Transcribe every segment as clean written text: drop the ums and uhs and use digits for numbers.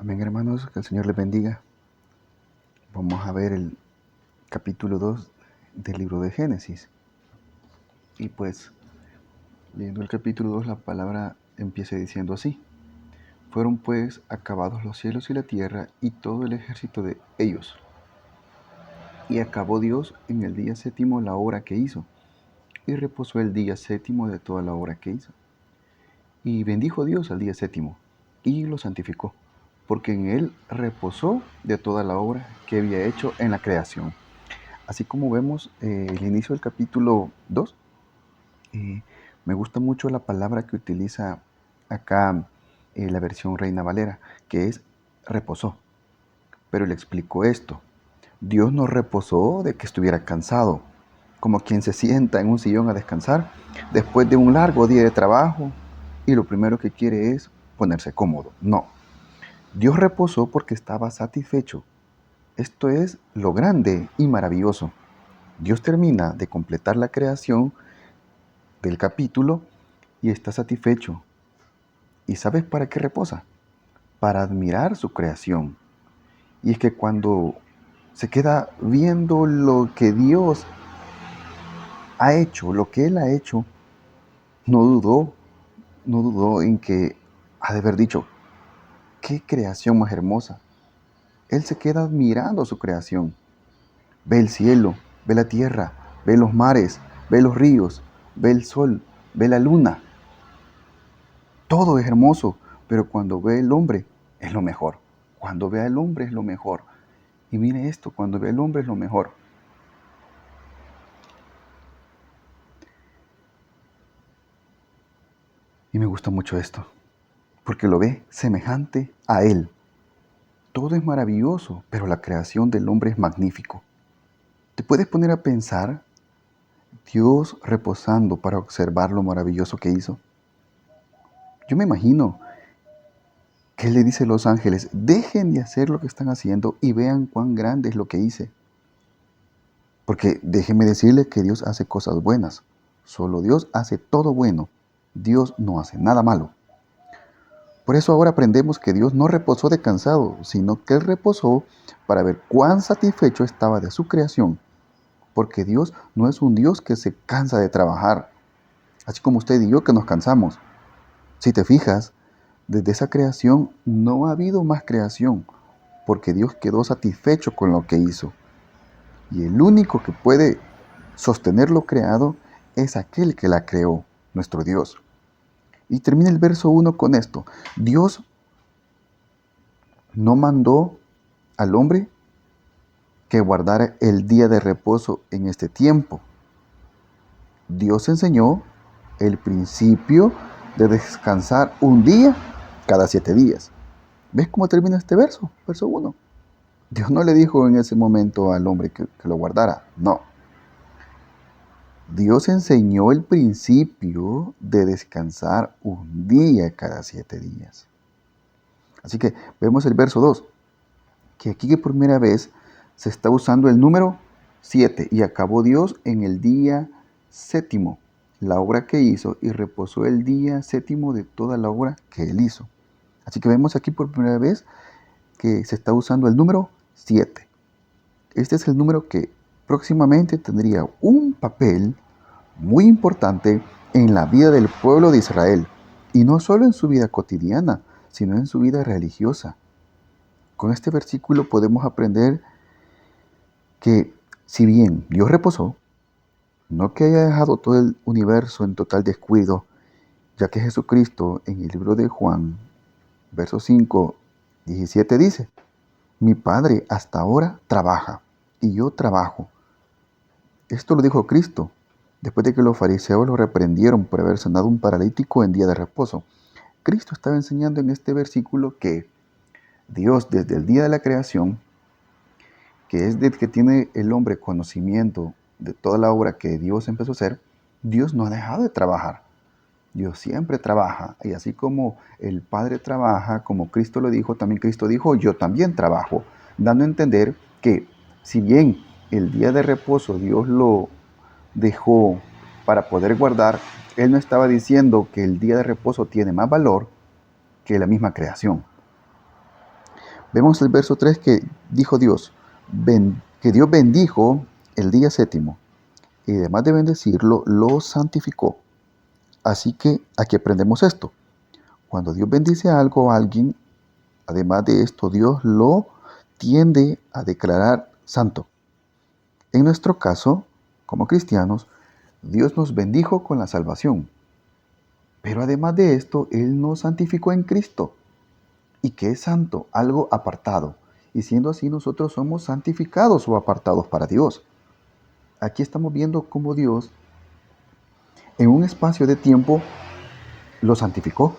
Amén, hermanos, que el Señor les bendiga. Vamos a ver el capítulo 2 del libro de Génesis. Y pues, leyendo el capítulo 2, la palabra empieza diciendo así: fueron pues acabados los cielos y la tierra y todo el ejército de ellos. Y acabó Dios en el día séptimo la obra que hizo, y reposó el día séptimo de toda la obra que hizo. Y bendijo Dios al día séptimo, y lo santificó, porque en él reposó de toda la obra que había hecho en la creación. Así como vemos el inicio del capítulo 2, me gusta mucho la palabra que utiliza acá la versión Reina Valera, que es reposó. Pero le explicó esto: Dios no reposó de que estuviera cansado, como quien se sienta en un sillón a descansar después de un largo día de trabajo y lo primero que quiere es ponerse cómodo. No, Dios reposó porque estaba satisfecho. Esto es lo grande y maravilloso. Dios termina de completar la creación del capítulo y está satisfecho. ¿Y sabes para qué reposa? Para admirar su creación. Y es que cuando se queda viendo lo que Dios ha hecho, lo que Él ha hecho, no dudó en que ha de haber dicho: ¡qué creación más hermosa! Él se queda admirando su creación. Ve el cielo, ve la tierra, ve los mares, ve los ríos, ve el sol, ve la luna. Todo es hermoso, pero cuando ve el hombre es lo mejor. Cuando ve al hombre es lo mejor. Y mire esto, cuando ve al hombre es lo mejor. Y me gusta mucho esto, porque lo ve semejante a él. Todo es maravilloso, pero la creación del hombre es magnífico. ¿Te puedes poner a pensar Dios reposando para observar lo maravilloso que hizo? Yo me imagino que Él le dice a los ángeles: dejen de hacer lo que están haciendo y vean cuán grande es lo que hice. Porque déjenme decirles que Dios hace cosas buenas. Solo Dios hace todo bueno. Dios no hace nada malo. Por eso ahora aprendemos que Dios no reposó de cansado, sino que Él reposó para ver cuán satisfecho estaba de su creación. Porque Dios no es un Dios que se cansa de trabajar, así como usted y yo que nos cansamos. Si te fijas, desde esa creación no ha habido más creación, porque Dios quedó satisfecho con lo que hizo. Y el único que puede sostener lo creado es aquel que la creó, nuestro Dios. Y termina el verso 1 con esto: Dios no mandó al hombre que guardara el día de reposo en este tiempo. Dios enseñó el principio de descansar un día cada 7 días. ¿Ves cómo termina este verso? Verso 1. Dios no le dijo en ese momento al hombre que lo guardara. No. Dios enseñó el principio de descansar un día cada 7 días. Así que vemos el verso 2, que aquí por primera vez se está usando el número 7. Y acabó Dios en el día séptimo la obra que hizo, y reposó el día séptimo de toda la obra que Él hizo. Así que vemos aquí por primera vez que se está usando el número 7. Este es el número que próximamente tendría un papel muy importante en la vida del pueblo de Israel, y no solo en su vida cotidiana, sino en su vida religiosa. Con este versículo podemos aprender que si bien Dios reposó, no que haya dejado todo el universo en total descuido, ya que Jesucristo en el libro de Juan, verso 5, 17 dice: mi Padre hasta ahora trabaja y yo trabajo. Esto lo dijo Cristo después de que los fariseos lo reprendieron por haber sanado un paralítico en día de reposo. Cristo estaba enseñando en este versículo que Dios, desde el día de la creación, que es desde que tiene el hombre conocimiento de toda la obra que Dios empezó a hacer, Dios no ha dejado de trabajar. Dios siempre trabaja, y así como el Padre trabaja, como Cristo lo dijo, también Cristo dijo: yo también trabajo, dando a entender que si bien el día de reposo Dios lo dejó para poder guardar, Él no estaba diciendo que el día de reposo tiene más valor que la misma creación. Vemos el verso 3 que dijo Dios, que Dios bendijo el día séptimo y además de bendecirlo, lo santificó. Así que aquí aprendemos esto. Cuando Dios bendice algo a alguien, además de esto, Dios lo tiende a declarar santo. En nuestro caso, como cristianos, Dios nos bendijo con la salvación. Pero además de esto, Él nos santificó en Cristo. ¿Y qué es santo? Algo apartado. Y siendo así, nosotros somos santificados o apartados para Dios. Aquí estamos viendo cómo Dios, en un espacio de tiempo, lo santificó.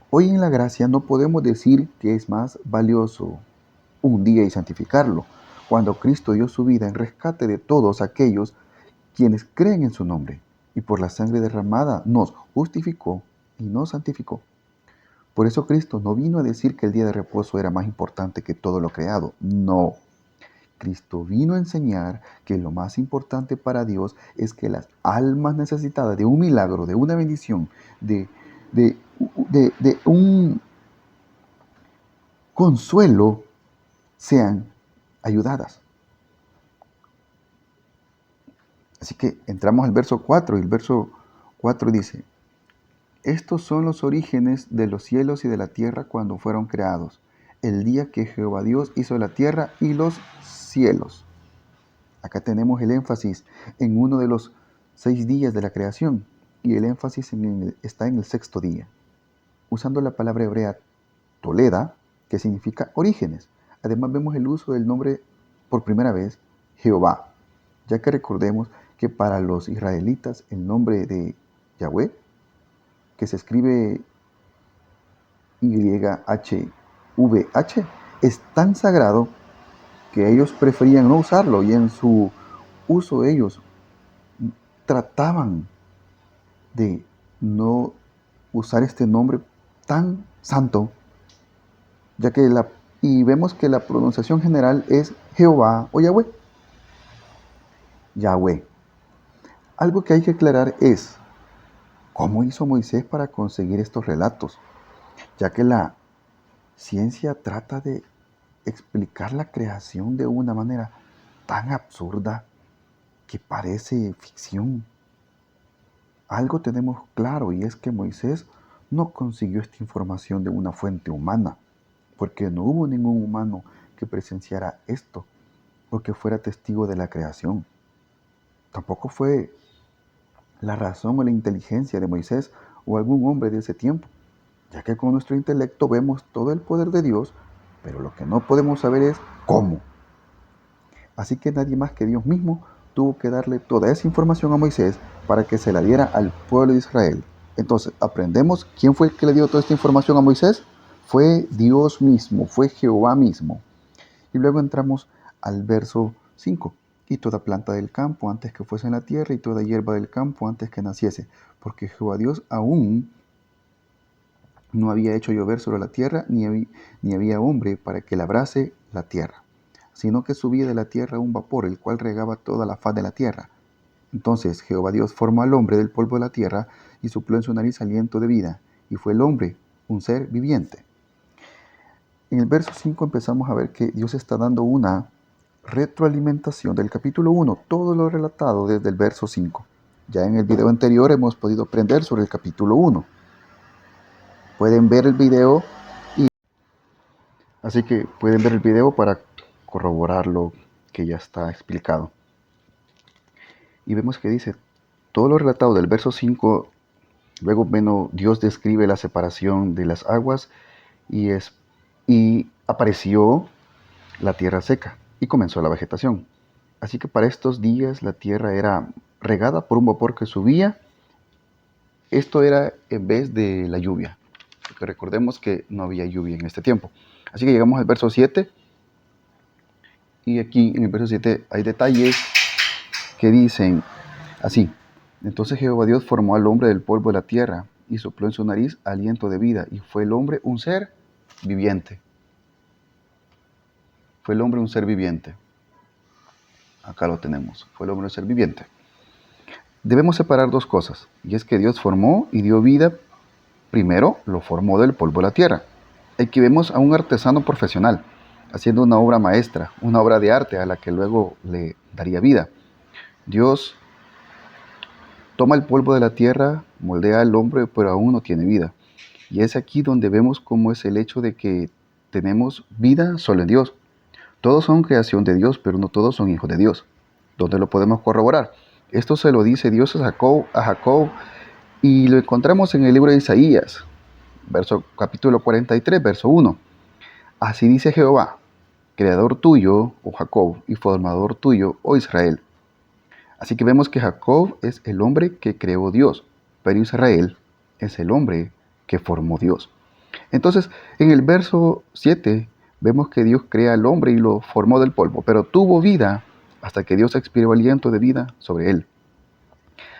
Hoy en la gracia no podemos decir que es más valioso un día y santificarlo, cuando Cristo dio su vida en rescate de todos aquellos quienes creen en su nombre, y por la sangre derramada nos justificó y nos santificó. Por eso Cristo no vino a decir que el día de reposo era más importante que todo lo creado. No. Cristo vino a enseñar que lo más importante para Dios es que las almas necesitadas de un milagro, de una bendición, de un consuelo, sean ayudadas. Así que entramos al verso 4 y el verso 4 dice, estos son los orígenes de los cielos y de la tierra cuando fueron creados, el día que Jehová Dios hizo la tierra y los cielos. Acá tenemos el énfasis en uno de los 6 días de la creación y el énfasis está en el sexto día, usando la palabra hebrea Toleda, que significa orígenes. Además vemos el uso del nombre por primera vez, Jehová, ya que recordemos que para los israelitas el nombre de Yahweh, que se escribe YHVH, es tan sagrado que ellos preferían no usarlo y en su uso ellos trataban de no usar este nombre tan santo, ya que y vemos que la pronunciación general es Jehová o Yahweh. Yahweh. Algo que hay que aclarar es cómo hizo Moisés para conseguir estos relatos, ya que la ciencia trata de explicar la creación de una manera tan absurda que parece ficción. Algo tenemos claro y es que Moisés no consiguió esta información de una fuente humana, porque no hubo ningún humano que presenciara esto o que fuera testigo de la creación. Tampoco fue la razón o la inteligencia de Moisés o algún hombre de ese tiempo, ya que con nuestro intelecto vemos todo el poder de Dios, pero lo que no podemos saber es cómo. Así que nadie más que Dios mismo tuvo que darle toda esa información a Moisés para que se la diera al pueblo de Israel. Entonces, aprendemos quién fue el que le dio toda esta información a Moisés. Fue Dios mismo, fue Jehová mismo. Y luego entramos al verso 5. Y toda planta del campo antes que fuese en la tierra, y toda hierba del campo antes que naciese, porque Jehová Dios aún no había hecho llover sobre la tierra, ni había hombre para que labrase la tierra, sino que subía de la tierra un vapor, el cual regaba toda la faz de la tierra. Entonces Jehová Dios formó al hombre del polvo de la tierra, y sopló en su nariz aliento de vida, y fue el hombre un ser viviente. En el verso 5 empezamos a ver que Dios está dando una retroalimentación del capítulo 1, todo lo relatado desde el verso 5. Ya en el video anterior hemos podido aprender sobre el capítulo 1. Pueden ver el video así que pueden ver el video para corroborar lo que ya está explicado. Y vemos que dice, todo lo relatado del verso 5, luego Dios describe la separación de las aguas y apareció la tierra seca y comenzó la vegetación. Así que para estos días la tierra era regada por un vapor que subía. Esto era en vez de la lluvia, porque recordemos que no había lluvia en este tiempo. Así que llegamos al verso 7 y aquí en el verso 7 hay detalles que dicen así. Entonces Jehová Dios formó al hombre del polvo de la tierra y sopló en su nariz aliento de vida, y fue el hombre un ser viviente. Fue el hombre un ser viviente. Acá lo tenemos. Fue el hombre un ser viviente. Debemos separar dos cosas, y es que Dios formó y dio vida. Primero lo formó del polvo de la tierra. Aquí vemos a un artesano profesional haciendo una obra maestra, una obra de arte a la que luego le daría vida. Dios toma el polvo de la tierra, moldea al hombre, pero aún no tiene vida. Y es aquí donde vemos cómo es el hecho de que tenemos vida solo en Dios. Todos son creación de Dios, pero no todos son hijos de Dios. ¿Dónde lo podemos corroborar? Esto se lo dice Dios a Jacob y lo encontramos en el libro de Isaías, capítulo 43, verso 1. Así dice Jehová, creador tuyo, oh Jacob, y formador tuyo, oh Israel. Así que vemos que Jacob es el hombre que creó Dios, pero Israel es el hombre que formó Dios. Entonces, en el verso 7, vemos que Dios crea al hombre y lo formó del polvo, pero tuvo vida hasta que Dios expiró aliento de vida sobre él.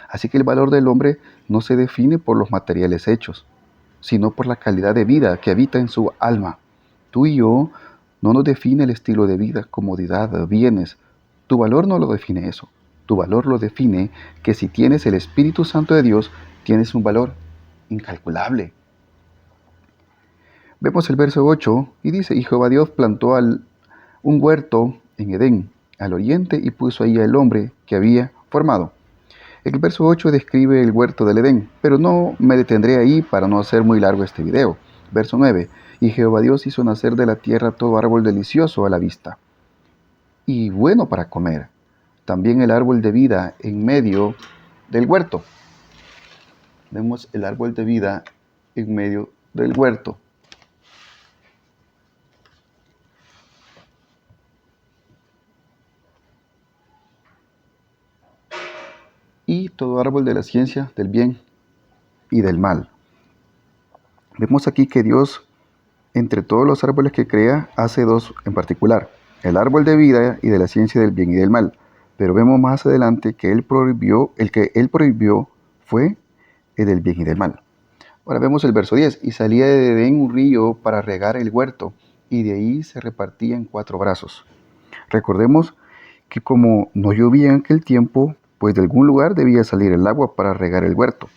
Así que el valor del hombre no se define por los materiales hechos, sino por la calidad de vida que habita en su alma. Tú y yo no nos define el estilo de vida, comodidad, bienes. Tu valor no lo define eso. Tu valor lo define que si tienes el Espíritu Santo de Dios, tienes un valor incalculable. Vemos el verso 8 y dice, y Jehová Dios plantó un huerto en Edén, al oriente, y puso ahí al hombre que había formado. El verso 8 describe el huerto del Edén, pero no me detendré ahí para no hacer muy largo este video. Verso 9, y Jehová Dios hizo nacer de la tierra todo árbol delicioso a la vista, y bueno para comer, también el árbol de vida en medio del huerto. Vemos el árbol de vida en medio del huerto. Y todo árbol de la ciencia del bien y del mal. Vemos aquí que Dios, entre todos los árboles que crea, hace dos en particular, el árbol de vida y de la ciencia del bien y del mal. Pero vemos más adelante que el que él prohibió fue el del bien y del mal. Ahora vemos el verso 10, y salía de Edén un río para regar el huerto, y de ahí se repartía en 4 brazos. Recordemos que como no llovía en aquel tiempo, pues de algún lugar debía salir el agua para regar el huerto,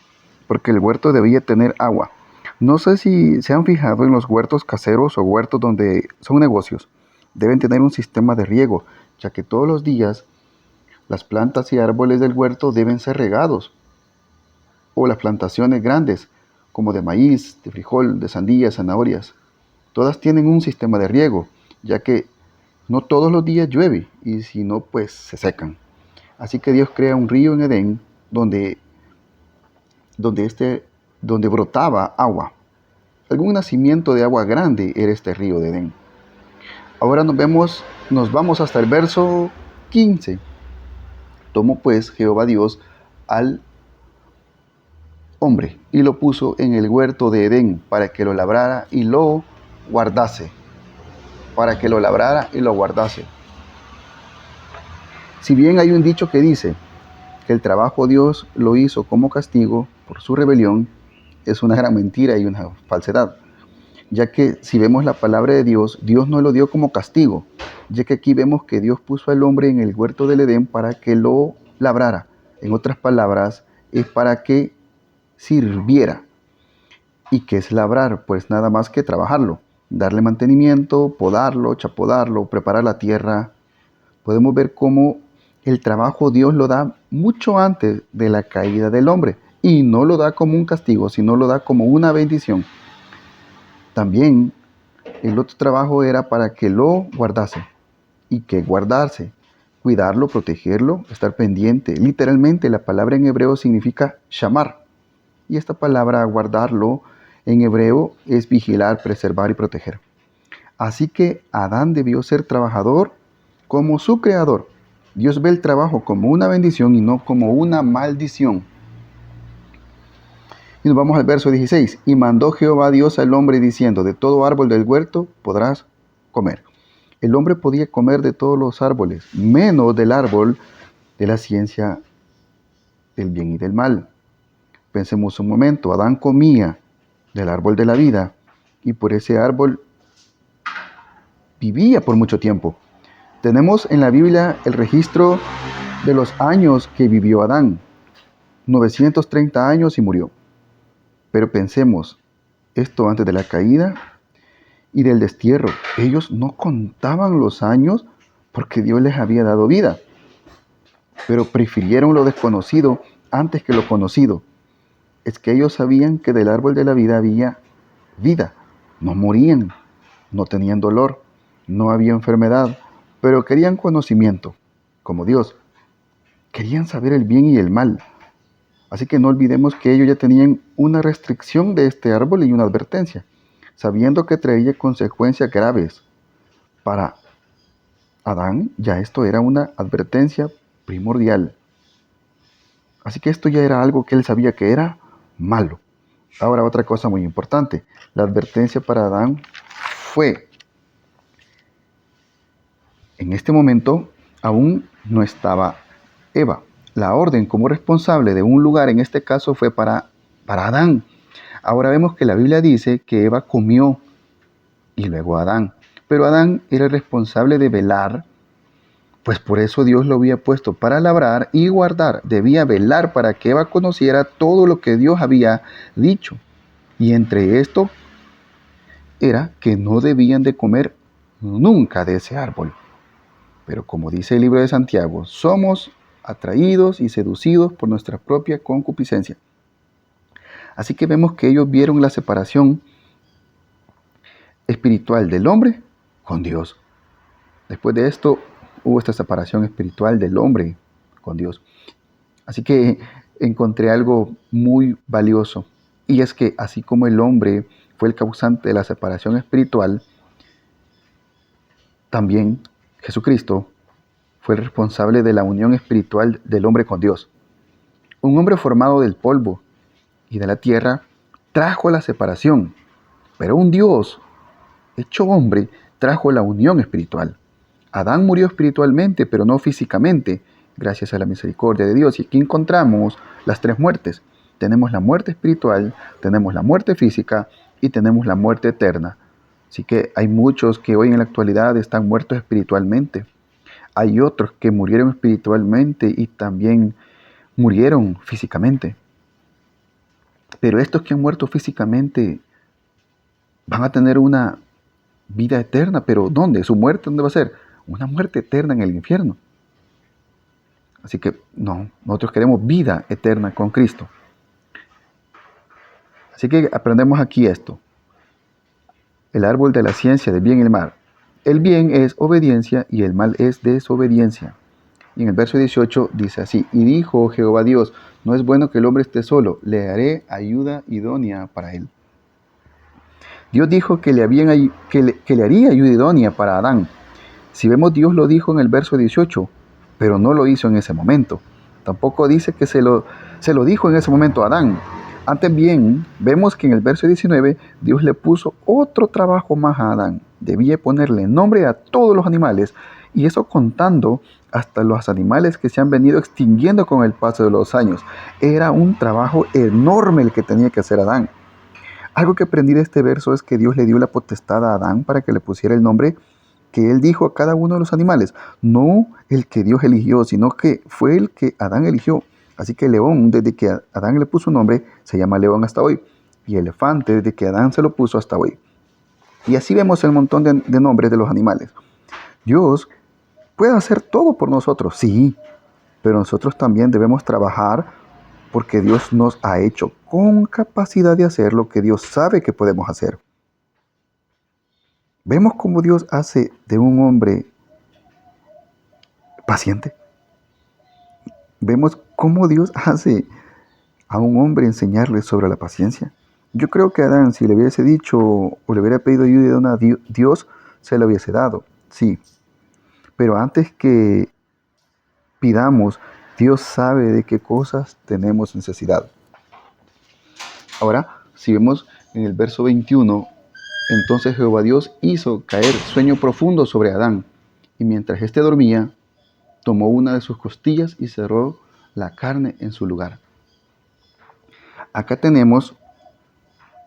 porque el huerto debía tener agua. No sé si se han fijado en los huertos caseros o huertos donde son negocios. Deben tener un sistema de riego, ya que todos los días las plantas y árboles del huerto deben ser regados. O las plantaciones grandes, como de maíz, de frijol, de sandías, zanahorias. Todas tienen un sistema de riego, ya que no todos los días llueve y si no, pues se secan. Así que Dios crea un río en Edén donde brotaba agua. Algún nacimiento de agua grande era este río de Edén. Ahora nos vamos hasta el verso 15. Tomó pues Jehová Dios al hombre y lo puso en el huerto de Edén para que lo labrara y lo guardase. Para que lo labrara y lo guardase. Si bien hay un dicho que dice que el trabajo Dios lo hizo como castigo por su rebelión, es una gran mentira y una falsedad, ya que si vemos la palabra de Dios, Dios no lo dio como castigo, ya que aquí vemos que Dios puso al hombre en el huerto del Edén para que lo labrara. En otras palabras, es para que sirviera. ¿Y qué es labrar? Pues nada más que trabajarlo, darle mantenimiento, podarlo, chapodarlo, preparar la tierra. Podemos ver cómo el trabajo Dios lo da mucho antes de la caída del hombre y no lo da como un castigo, sino lo da como una bendición. También el otro trabajo era para que lo guardase. ¿Y qué guardarse? Cuidarlo, protegerlo, estar pendiente. Literalmente la palabra en hebreo significa shamar. Y esta palabra guardarlo en hebreo es vigilar, preservar y proteger. Así que Adán debió ser trabajador como su creador. Dios ve el trabajo como una bendición y no como una maldición. Y nos vamos al verso 16. Y mandó Jehová Dios al hombre diciendo, de todo árbol del huerto podrás comer. El hombre podía comer de todos los árboles, menos del árbol de la ciencia del bien y del mal. Pensemos un momento, Adán comía del árbol de la vida y por ese árbol vivía por mucho tiempo. Tenemos en la Biblia el registro de los años que vivió Adán, 930 años y murió. Pero pensemos, esto antes de la caída, y del destierro. Ellos no contaban los años porque Dios les había dado vida, pero prefirieron lo desconocido antes que lo conocido. Es que ellos sabían que del árbol de la vida había vida. No morían, no tenían dolor, no había enfermedad, pero querían conocimiento, como Dios. Querían saber el bien y el mal. Así que no olvidemos que ellos ya tenían una restricción de este árbol y una advertencia, sabiendo que traía consecuencias graves. Para Adán ya esto era una advertencia primordial. Así que esto ya era algo que él sabía que era malo. Ahora otra cosa muy importante. La advertencia para Adán fue, en este momento aún no estaba Eva. La orden como responsable de un lugar en este caso fue para Adán. Ahora vemos que la Biblia dice que Eva comió y luego Adán. Pero Adán era el responsable de velar, pues por eso Dios lo había puesto para labrar y guardar. Debía velar para que Eva conociera todo lo que Dios había dicho. Y entre esto era que no debían de comer nunca de ese árbol. Pero como dice el libro de Santiago, somos atraídos y seducidos por nuestra propia concupiscencia. Así que vemos que ellos vieron la separación espiritual del hombre con Dios. Después de esto hubo esta separación espiritual del hombre con Dios. Así que encontré algo muy valioso. Y es que así como el hombre fue el causante de la separación espiritual, también Jesucristo fue el responsable de la unión espiritual del hombre con Dios. Un hombre formado del polvo y de la tierra trajo la separación, pero un Dios hecho hombre trajo la unión espiritual. Adán murió espiritualmente, pero no físicamente, gracias a la misericordia de Dios. Y aquí encontramos las tres muertes. Tenemos la muerte espiritual, tenemos la muerte física y tenemos la muerte eterna. Así que hay muchos que hoy en la actualidad están muertos espiritualmente. Hay otros que murieron espiritualmente y también murieron físicamente. Pero estos que han muerto físicamente van a tener una vida eterna. ¿Pero dónde? ¿Su muerte dónde va a ser? Una muerte eterna en el infierno. Así que no, nosotros queremos vida eterna con Cristo. Así que aprendemos aquí esto. El árbol de la ciencia del bien y el mal. El bien es obediencia y el mal es desobediencia. Y en el verso 18 dice así: y dijo Jehová Dios, no es bueno que el hombre esté solo, le haré ayuda idónea para él. Dios dijo que le haría ayuda idónea para Adán. Si vemos, Dios lo dijo en el verso 18, pero no lo hizo en ese momento. Tampoco dice que se lo dijo en ese momento a Adán. Antes bien, vemos que en el verso 19, Dios le puso otro trabajo más a Adán. Debía ponerle nombre a todos los animales, y eso contando hasta los animales que se han venido extinguiendo con el paso de los años. Era un trabajo enorme el que tenía que hacer Adán. Algo que aprendí de este verso es que Dios le dio la potestad a Adán para que le pusiera el nombre que él dijo a cada uno de los animales, no el que Dios eligió, sino que fue el que Adán eligió. Así que el león, desde que Adán le puso un nombre, se llama león hasta hoy. Y elefante, desde que Adán se lo puso hasta hoy. Y así vemos el montón de nombres de los animales. Dios puede hacer todo por nosotros, sí, pero nosotros también debemos trabajar porque Dios nos ha hecho con capacidad de hacer lo que Dios sabe que podemos hacer. Vemos cómo Dios hace de un hombre paciente. Vemos cómo Dios hace a un hombre enseñarle sobre la paciencia. Yo creo que Adán, si le hubiese dicho o le hubiera pedido ayuda a Dios, se lo hubiese dado, sí. Pero antes que pidamos, Dios sabe de qué cosas tenemos necesidad. Ahora, si vemos en el verso 21, entonces Jehová Dios hizo caer sueño profundo sobre Adán, y mientras éste dormía, tomó una de sus costillas y cerró la carne en su lugar. Acá tenemos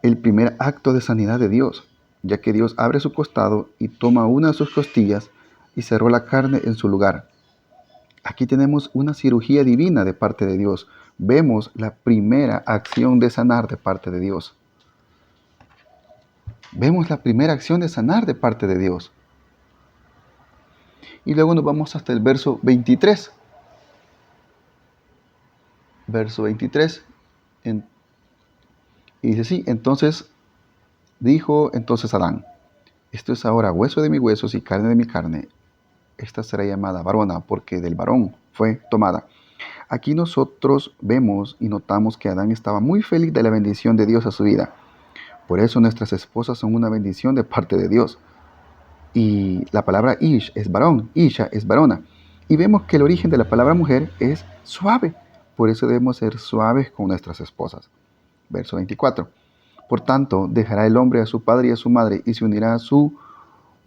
el primer acto de sanidad de Dios, ya que Dios abre su costado y toma una de sus costillas y cerró la carne en su lugar. Aquí tenemos una cirugía divina de parte de Dios. Vemos la primera acción de sanar de parte de Dios. Vemos la primera acción de sanar de parte de Dios. Y luego nos vamos hasta el verso 23. Verso 23. Y dice así: entonces dijo Adán: esto es ahora hueso de mis huesos y carne de mi carne. Esta será llamada varona, porque del varón fue tomada. Aquí nosotros vemos y notamos que Adán estaba muy feliz de la bendición de Dios a su vida. Por eso nuestras esposas son una bendición de parte de Dios. Y la palabra ish es varón, isha es varona. Y vemos que el origen de la palabra mujer es suave. Por eso debemos ser suaves con nuestras esposas. Verso 24. Por tanto, dejará el hombre a su padre y a su madre y se unirá a su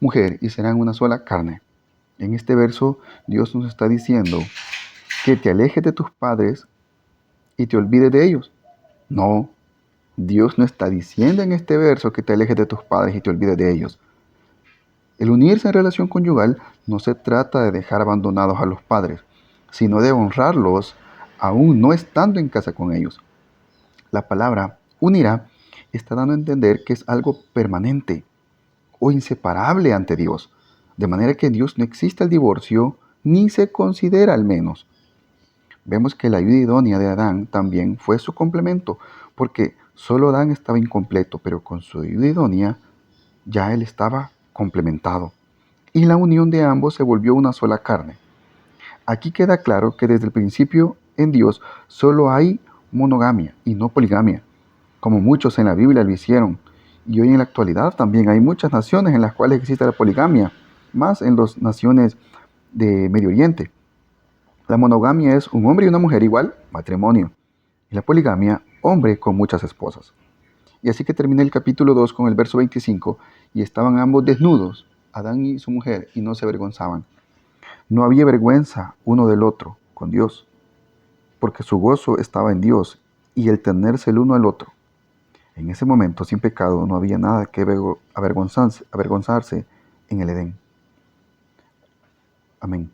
mujer y serán una sola carne. En este verso Dios nos está diciendo que te alejes de tus padres y te olvides de ellos. No, Dios no está diciendo en este verso que te alejes de tus padres y te olvides de ellos. El unirse en relación conyugal no se trata de dejar abandonados a los padres, sino de honrarlos aún no estando en casa con ellos. La palabra unirá está dando a entender que es algo permanente o inseparable ante Dios, de manera que en Dios no existe el divorcio ni se considera al menos. Vemos que la ayuda idónea de Adán también fue su complemento, porque solo Adán estaba incompleto, pero con su ayuda idónea ya él estaba complementado. Y la unión de ambos se volvió una sola carne. Aquí queda claro que desde el principio en Dios solo hay monogamia y no poligamia, como muchos en la Biblia lo hicieron. Y hoy en la actualidad también hay muchas naciones en las cuales existe la poligamia, más en las naciones de Medio Oriente. La monogamia es un hombre y una mujer igual, matrimonio. Y la poligamia, hombre con muchas esposas. Y así que termina el capítulo 2 con el verso 25, y estaban ambos desnudos, Adán y su mujer, y no se avergonzaban. No había vergüenza uno del otro con Dios, porque su gozo estaba en Dios y el tenerse el uno al otro. En ese momento, sin pecado, no había nada que avergonzarse en el Edén. Amén.